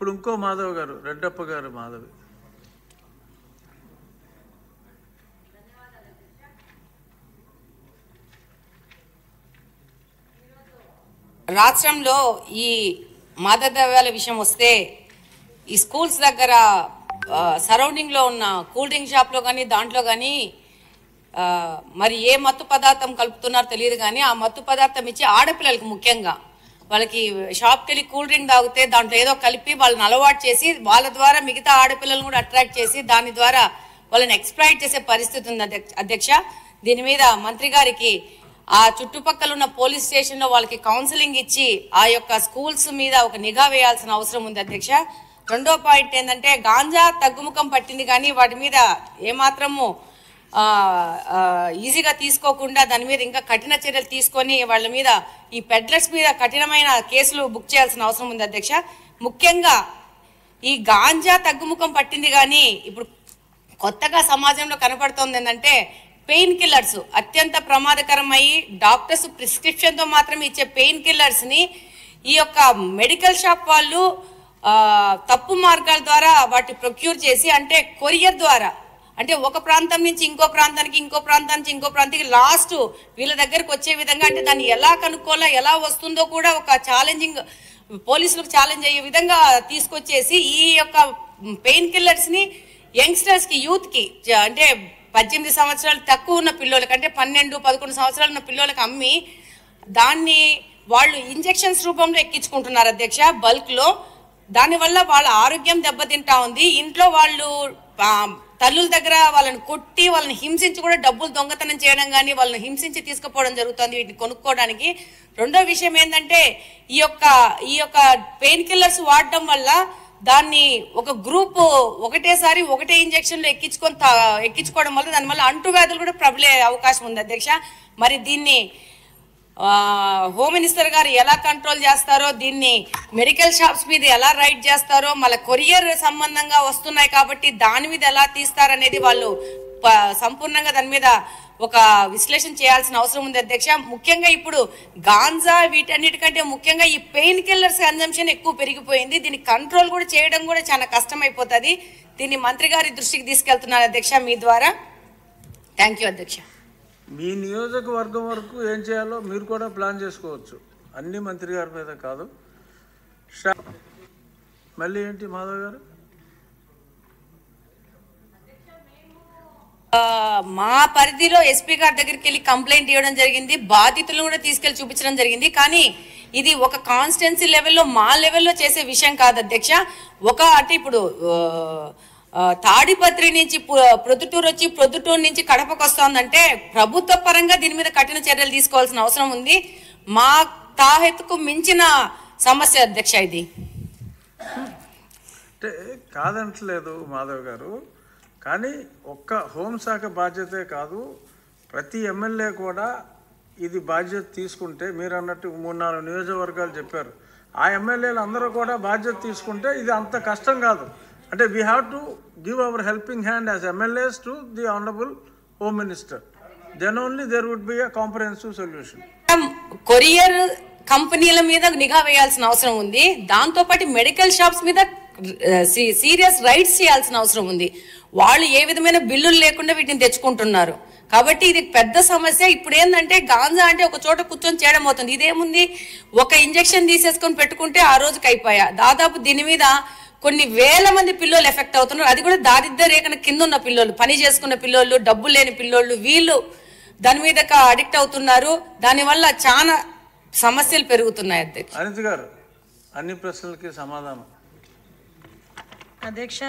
ఇప్పుడు ఇంకో మాధవ్ గారు, రెడ్డప్ప గారు మాధవి. రాష్ట్రంలో ఈ మాదక ద్రవ్యాల విషయం వస్తే ఈ స్కూల్స్ దగ్గర సరౌండింగ్లో ఉన్న కూల్ డ్రింక్ షాప్లో కానీ దాంట్లో కానీ మరి ఏ మత్తు పదార్థం కలుపుతున్నారో తెలియదు, కానీ ఆ మత్తు పదార్థం ఇచ్చి ఆడపిల్లలకి ముఖ్యంగా వాళ్ళకి షాప్కి వెళ్ళి కూల్ డ్రింక్ తాగితే దాంట్లో ఏదో కలిపి వాళ్ళని అలవాటు చేసి వాళ్ళ ద్వారా మిగతా ఆడపిల్లలను కూడా అట్రాక్ట్ చేసి దాని ద్వారా వాళ్ళని ఎక్స్‌ప్లాయిట్ చేసే పరిస్థితి ఉంది అధ్యక్ష. దీని మీద మంత్రి గారికి ఆ చుట్టుపక్కల ఉన్న పోలీస్ స్టేషన్లో వాళ్ళకి కౌన్సిలింగ్ ఇచ్చి ఆ యొక్క స్కూల్స్ మీద ఒక నిఘా వేయాల్సిన అవసరం ఉంది అధ్యక్ష. రెండో పాయింట్ ఏంటంటే గాంజా తగ్గుముఖం పట్టింది, కానీ వాటి మీద ఏమాత్రము ఈజీగా తీసుకోకుండా దాని మీద ఇంకా కఠిన చర్యలు తీసుకొని వాళ్ళ మీద ఈ పెడ్లర్స్ మీద కఠినమైన కేసులు బుక్ చేయాల్సిన అవసరం ఉంది అధ్యక్ష. ముఖ్యంగా ఈ గాంజా తగ్గుముఖం పట్టింది, కానీ ఇప్పుడు కొత్తగా సమాజంలో కనపడుతోంది ఏంటంటే పెయిన్ కిల్లర్స్ అత్యంత ప్రమాదకరమయ్యి డాక్టర్స్ ప్రిస్క్రిప్షన్తో మాత్రమే ఇచ్చే పెయిన్ కిల్లర్స్ని ఈ యొక్క మెడికల్ షాప్ వాళ్ళు తప్పు మార్గాల ద్వారా వాటి ప్రొక్యూర్ చేసి, అంటే కొరియర్ ద్వారా, అంటే ఒక ప్రాంతం నుంచి ఇంకో ప్రాంతానికి, ఇంకో ప్రాంతం నుంచి ఇంకో ప్రాంతానికి లాస్ట్ వీళ్ళ దగ్గరకు వచ్చే విధంగా, అంటే దాన్ని ఎలా కనుక్కోవాలా ఎలా వస్తుందో కూడా ఒక ఛాలెంజింగ్ పోలీసులకు ఛాలెంజ్ అయ్యే విధంగా తీసుకొచ్చేసి ఈ యొక్క పెయిన్ కిల్లర్స్ని యంగ్స్టర్స్కి యూత్కి అంటే 18 సంవత్సరాలు తక్కువ ఉన్న పిల్లలకి, అంటే 12-11 సంవత్సరాలు ఉన్న పిల్లలకి అమ్మి దాన్ని వాళ్ళు ఇంజెక్షన్స్ రూపంలో ఎక్కించుకుంటున్నారు అధ్యక్ష బల్క్లో. దానివల్ల వాళ్ళ ఆరోగ్యం దెబ్బతింటా ఉంది. ఇంట్లో వాళ్ళు తల్లుల దగ్గర వాళ్ళని కొట్టి వాళ్ళని హింసించి కూడా డబ్బులు దొంగతనం చేయడం కానీ వాళ్ళని హింసించి తీసుకుపోవడం జరుగుతుంది వీటిని కొనుక్కోవడానికి. రెండో విషయం ఏంటంటే ఈ యొక్క పెయిన్ కిల్లర్స్ వాడడం వల్ల దాన్ని ఒక గ్రూప్ ఒకటేసారి ఒకటే ఇంజెక్షన్లో ఎక్కించుకోవడం వల్ల దానివల్ల అంటువ్యాధులు కూడా ప్రబలే అవకాశం ఉంది అధ్యక్ష. మరి దీన్ని హోమ్ మినిస్టర్ గారు ఎలా కంట్రోల్ చేస్తారో, దీన్ని మెడికల్ షాప్స్ మీద ఎలా రైడ్ చేస్తారో, మళ్ళీ కొరియర్ సంబంధంగా వస్తున్నాయి కాబట్టి దాని మీద ఎలా తీస్తారనేది వాళ్ళు సంపూర్ణంగా దాని మీద ఒక విశ్లేషణ చేయాల్సిన అవసరం ఉంది అధ్యక్ష. ముఖ్యంగా ఇప్పుడు గాంజా వీటన్నిటికంటే ముఖ్యంగా ఈ పెయిన్ కిల్లర్స్ కన్జంప్షన్ ఎక్కువ పెరిగిపోయింది. దీన్ని కంట్రోల్ కూడా చేయడం కూడా చాలా కష్టమైపోతుంది. దీన్ని మంత్రి గారి దృష్టికి తీసుకెళ్తున్నారు అధ్యక్ష మీ ద్వారా. థ్యాంక్ యూ అధ్యక్ష. మీ నియోజకవర్గం వరకు ఏం చేయాలో మీరు కూడా ప్లాన్ చేసుకోవచ్చు, అన్ని మంత్రి గారి మీద కాదు. మళ్ళీ ఏంటి మాధవ్ గారు? మా పరిధిలో ఎస్పీ గారి దగ్గరికి వెళ్ళి కంప్లైంట్ ఇవ్వడం జరిగింది, బాధితులను కూడా తీసుకెళ్లి చూపించడం జరిగింది. కానీ ఇది ఒక కాన్స్టిట్యున్సీ లెవెల్లో మా లెవెల్లో చేసే విషయం కాదు అధ్యక్ష. అంటే ఇప్పుడు తాడిపత్రి నుంచి ప్రొద్దుటూరు వచ్చి ప్రొద్దుటూరు నుంచి కడపకు వస్తుందంటే ప్రభుత్వ పరంగా దీని మీద కఠిన చర్యలు తీసుకోవాల్సిన అవసరం ఉంది. మా తాహెత్తుకు మించిన సమస్య అధ్యక్ష ఇది. అంటే కాదంటలేదు మాధవ్ గారు, కానీ ఒక్క హోంశాఖ బాధ్యతే కాదు, ప్రతి ఎమ్మెల్యే కూడా ఇది బాధ్యత తీసుకుంటే, మీరు అన్నట్టు 3-4 నియోజకవర్గాలు చెప్పారు, ఆ ఎమ్మెల్యేలు అందరూ కూడా బాధ్యత తీసుకుంటే ఇది అంత కష్టం కాదు. అంటే we have to give our helping hand as MLAs to the honourable home minister, then only there would be a comprehensive solution. Courier కంపెనీల మీద నిఘా వేయాల్సిన అవసరం ఉంది. దాంతోపాటు మెడికల్ షాప్స్ మీద సీరియస్ రైట్స్ చేయాల్సిన అవసరం ఉంది. వాళ్ళు ఏ విధమైన బిల్లులు లేకుండా వీటిని తెచ్చుకుంటున్నారు కాబట్టి ఇది పెద్ద సమస్య. ఇప్పుడు ఏంటంటే గాంజా అంటే ఒక చోట కూర్చొని చేయడం అవుతుంది. ఇదేముంది, ఒక ఇంజెక్షన్ తీసేసుకొని పెట్టుకుంటే ఆ రోజుకి అయిపోయా. దాదాపు దీని మీద కొన్ని వేల మంది పిల్లలు ఎఫెక్ట్ అవుతున్నారు. అది కూడా దారిద్ర్య రేఖన కింద ఉన్న పిల్లలు, పని చేసుకున్న పిల్లలు, డబ్బులు లేని పిల్లలు, వీళ్ళు దాని మీద అడిక్ట్ అవుతున్నారు. దానివల్ల చాలా సమస్యలు పెరుగుతున్నాయి అధ్యక్ష. అనిత గారు అన్ని ప్రశ్నలకి సమాధానం. అధ్యక్ష,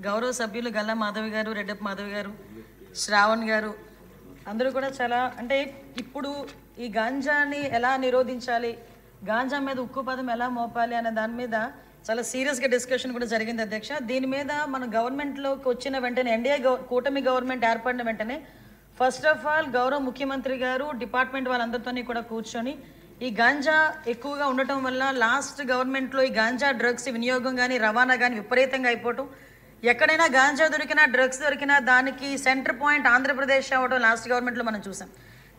గౌరవ సభ్యులు గల్లా మాధవి గారు, రెడ్డప్ప మాధవి గారు, శ్రావణ్ గారు అందరూ కూడా చాలా, అంటే ఇప్పుడు ఈ గాంజాని ఎలా నిరోధించాలి, గాంజా మీద ఉక్కు పదం ఎలా మోపాలి అనే దాని మీద చాలా సీరియస్గా డిస్కషన్ కూడా జరిగింది అధ్యక్ష. దీని మీద మన గవర్నమెంట్లోకి వచ్చిన వెంటనే, ఎన్డీఏ కూటమి గవర్నమెంట్ ఏర్పడిన వెంటనే ఫస్ట్ ఆఫ్ ఆల్ గౌరవ ముఖ్యమంత్రి గారు డిపార్ట్మెంట్ వాళ్ళందరితోని కూడా కూర్చొని ఈ గాంజా ఎక్కువగా ఉండటం వల్ల లాస్ట్ గవర్నమెంట్లో ఈ గాంజా డ్రగ్స్ వినియోగం కానీ రవాణా కానీ విపరీతంగా అయిపోవటం, ఎక్కడైనా గాంజా దొరికినా డ్రగ్స్ దొరికినా దానికి సెంటర్ పాయింట్ ఆంధ్రప్రదేశ్ అవ్వడం లాస్ట్ గవర్నమెంట్లో మనం చూసాం.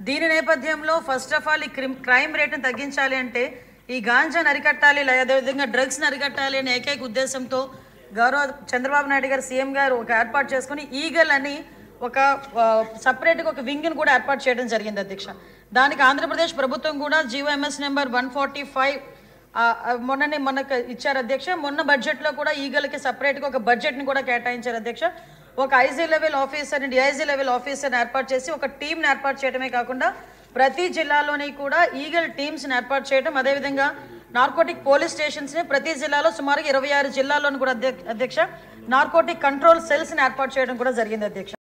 దీని నేపథ్యంలో ఫస్ట్ ఆఫ్ ఆల్ ఈ క్రైమ్ రేట్ని తగ్గించాలి అంటే ఈ గాంజాని అరికట్టాలి, అదేవిధంగా డ్రగ్స్ని అరికట్టాలి అనే ఏకైక ఉద్దేశంతో గౌరవ చంద్రబాబు నాయుడు గారు సీఎం గారు ఒక ఏర్పాటు చేసుకుని ఈగల్ అని ఒక సపరేట్గా ఒక వింగ్ని కూడా ఏర్పాటు చేయడం జరిగింది అధ్యక్ష. దానికి ఆంధ్రప్రదేశ్ ప్రభుత్వం కూడా GOMS నెంబర్ 145 మొన్నకు ఇచ్చారు అధ్యక్ష. మొన్న బడ్జెట్లో కూడా ఈగల్కి సపరేట్గా ఒక బడ్జెట్ని కూడా కేటాయించారు అధ్యక్ష. ఒక IC లెవెల్ ఆఫీసర్ని, DIG లెవెల్ ఆఫీసర్ని ఏర్పాటు చేసి ఒక టీంని ఏర్పాటు చేయడమే కాకుండా ప్రతి జిల్లాలోని కూడా ఈగల్ టీమ్స్ని ఏర్పాటు చేయడం, అదేవిధంగా నార్కోటిక్ పోలీస్ స్టేషన్స్ని ప్రతి జిల్లాలో సుమారుగా 26 జిల్లాల్లోని కూడా అధ్యక్ష నార్కోటిక్ కంట్రోల్ సెల్స్ని ఏర్పాటు చేయడం కూడా జరిగింది అధ్యక్ష.